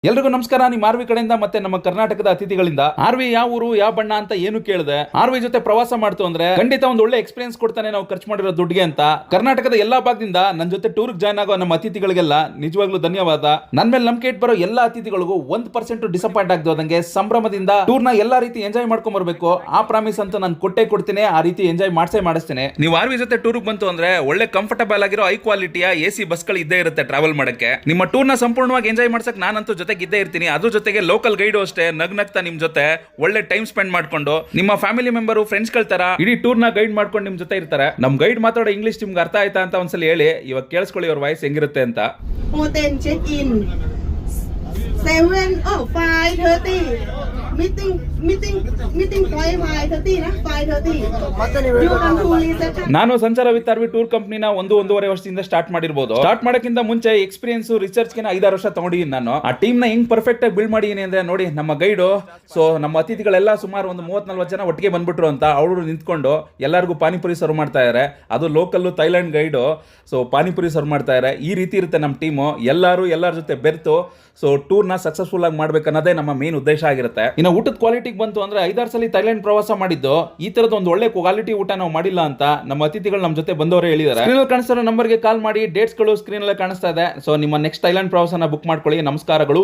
ಎಲ್ರಿಗೂ ನಮಸ್ಕಾರ. ನಿಮ್ಮ ಆರ್ವಿ ಕಡೆಯಿಂದ ಮತ್ತೆ ನಮ್ಮ ಕರ್ನಾಟಕದ ಅತಿಥಿಗಳಿಂದ. ಆರ್ವಿ ಯಾವ ಊರು ಯಾವ ಬಣ್ಣ ಅಂತ ಏನು ಕೇಳಿದೆ. ಆರ್ವಿ ಜೊತೆ ಪ್ರವಾಸ ಮಾಡ್ತು ಅಂದ್ರೆ ಖಂಡಿತ ಒಂದು ಒಳ್ಳೆ ಎಕ್ಸ್ಪೀರಿಯನ್ಸ್ ಕೊಡ್ತಾನೆ ನಾವು ಖರ್ಚು ಮಾಡಿರೋ ದುಡ್ಡಿಗೆ ಅಂತ. ಕರ್ನಾಟಕದ ಎಲ್ಲಾ ಭಾಗದಿಂದ ನನ್ನ ಜೊತೆ ಟೂರ್ ಜಾಯ್ನ್ ಆಗೋ ನಮ್ಮ ಅತಿಥಿಗಳಿಗೆಲ್ಲ ನಿಜವಾಗ್ಲೂ ಧನ್ಯವಾದ. ನನ್ ಮೇಲೆ ನಂಬಿಕೆ ಇಟ್ಟು ಬರೋ ಎಲ್ಲಾ ಅತಿಥಿಗಳಿಗೂ 1% ಡಿಸಪಾಯಿಂಟ್ ಆಗದಂಗೆ ಸಂಭ್ರಮದಿಂದ ಟೂರ್ ನ ಎಲ್ಲಾ ರೀತಿ ಎಂಜಾಯ್ ಮಾಡ್ಕೊಂಡ್ ಬರ್ಬೇಕು. ಆ ಪ್ರಾಮಿಸ್ ಅಂತ ನಾನು ಕೊಟ್ಟೆ ಕೊಡ್ತೀನಿ. ಆ ರೀತಿ ಎಂಜಾಯ್ ಮಾಡಿಸ್ತೇನೆ. ನೀವು ಆರ್ವಿ ಜೊತೆ ಟೂರ್ ಬಂತು ಅಂದ್ರೆ ಒಳ್ಳೆ ಕಂಫರ್ಟಬಲ್ ಆಗಿರೋ ಹೈ ಕ್ವಾಲಿಟಿಯ ಎಸಿ ಬಸ್ ಗಳು ಇದ್ದೇ ಇರುತ್ತೆ ಟ್ರಾವೆಲ್ ಮಾಡಕ್ಕೆ. ನಿಮ್ಮ ಟೂರ್ ನ ಸಂಪೂರ್ಣವಾಗಿ ಎಂಜಾಯ್ ಮಾಡ್ಸಕ್ ನಾನಂತೂ ಜೊತೆಗೆ ಇರ್ತೀನಿ. ಅದ್ರ ಜೊತೆಗೆ ಲೋಕಲ್ ಗೈಡ್ ಅಷ್ಟೇ ನಗ್ನಗ್ತಾ ನಿಮ್ ಜೊತೆ ಒಳ್ಳೆ ಟೈಮ್ ಸ್ಪೆಂಡ್ ಮಾಡ್ಕೊಂಡು ನಿಮ್ಮ ಫ್ಯಾಮಿಲಿ ಮೆಂಬರ್ ಫ್ರೆಂಡ್ಸ್ ಗಳ ತರ ಇಡೀ ಟೂರ್ ನ ಗೈಡ್ ಮಾಡ್ಕೊಂಡು ನಿಮ್ ಜೊತೆ ಇರ್ತಾರೆ. ನಮ್ ಗೈಡ್ ಮಾತಾಡೋ ಇಂಗ್ಲಿಷ್ ನಿಮ್ಗೆ ಅರ್ಥ ಆಯ್ತಾ ಅಂತ ಒಂದ್ಸಲ ಹೇಳಿ. ಇವಾಗ ಕೇಳಿಸ್ಕೊಳ್ಳಿ ಅವ್ರ ವಾಯ್ಸ್ ಹೆಂಗಿರುತ್ತೆ ಅಂತ. Hotel check in 5:30 meeting point 5:30 ना 5:30 you come to reception. ನಾನು ಸಂಚಾರ ವಿತ್ ಆರ್ವಿ ಟೂರ್ ಕಂಪನಿನ 1.5 ವರ್ಷದಿಂದ ಸ್ಟಾರ್ಟ್ ಮಾಡಿರ್ಬೋದು. ಸ್ಟಾರ್ಟ್ ಮಾಡಕ್ಕಿಂತ ಮುಂಚೆ ಎಕ್ಸ್ಪೀರಿಯನ್ಸ್ ರಿಸರ್ಚ್ ಗೆ 5-6 ವರ್ಷ ತಗೊಂಡಿದ್ದೀನಿ ನಾನು. ಆ ಟೀಮ್ ನ ಹೆಂಗ್ ಪರ್ಫೆಕ್ಟ್ ಆಗಿ ಬಿಲ್ಡ್ ಮಾಡಿದೀನಿ ಅಂದ್ರೆ ನೋಡಿ, ನಮ್ಮ ಗೈಡು ನಮ್ಮ ಅತಿಥಿಗಳೆಲ್ಲ ಸುಮಾರು ಒಂದು 30-40 ಜನ ಒಟ್ಟಿಗೆ ಬಂದ್ಬಿಟ್ರು ಅಂತ ಅವರು ನಿಂತ್ಕೊಂಡು ಎಲ್ಲರಿಗೂ ಪಾನಿಪುರಿ ಸರ್ವ್ ಮಾಡ್ತಾ ಇದಾರೆ. ಅದು local Thailand guide. Panipuri serve ಮಾಡ್ತಾ ಇದಾರೆ. ಈ ರೀತಿ ಇರುತ್ತೆ ನಮ್ಮ ಟೀಮು. ಎಲ್ಲರ ಜೊತೆ ಬೆರ್ತು ಟೂರ್ ನ ಸಕ್ಸಸ್ಫುಲ್ ಆಗಿ ಮಾಡ್ಬೇಕನ್ನೋದೇ ನಮ್ಮ ಮೇನ್ ಉದ್ದೇಶ ಆಗಿರುತ್ತೆ. ಇನ್ನು ಊಟದ ಕ್ವಾಲಿಟಿಗೆ ಬಂತು ಅಂದ್ರೆ 5-6 ಸಲ ಥೈಲ್ಯಾಂಡ್ ಪ್ರವಾಸ ಮಾಡಿದ್ದು ಈ ತರದ ಒಂದು ಒಳ್ಳೆ ಕ್ವಾಲಿಟಿ ಊಟ ನಾವು ಮಾಡಿಲ್ಲ ಅಂತ ನಮ್ಮ ಅತಿಥಿಗಳು ನಮ್ಮ ಜೊತೆ ಬಂದವರೇ ಹೇಳಿದ್ದಾರೆ. ಸ್ಕ್ರೀನ್ ಅಲ್ಲಿ ಕಾಣಿಸ್ತಿರೋ ನಂಬರ್ಗೆ ಕಾಲ್ ಮಾಡಿ. ಡೇಟ್ಸ್ ಗಳು ಸ್ಕ್ರೀನ್ ಅಲ್ಲಿ ಕಾಣಿಸ್ತಾ ಇದೆ. ನಿಮ್ಮ ನೆಕ್ಸ್ಟ್ ಥೈಲ್ಯಾಂಡ್ ಪ್ರವಾಸನ ಬುಕ್ ಮಾಡ್ಕೊಳ್ಳಿ. ನಮಸ್ಕಾರಗಳು.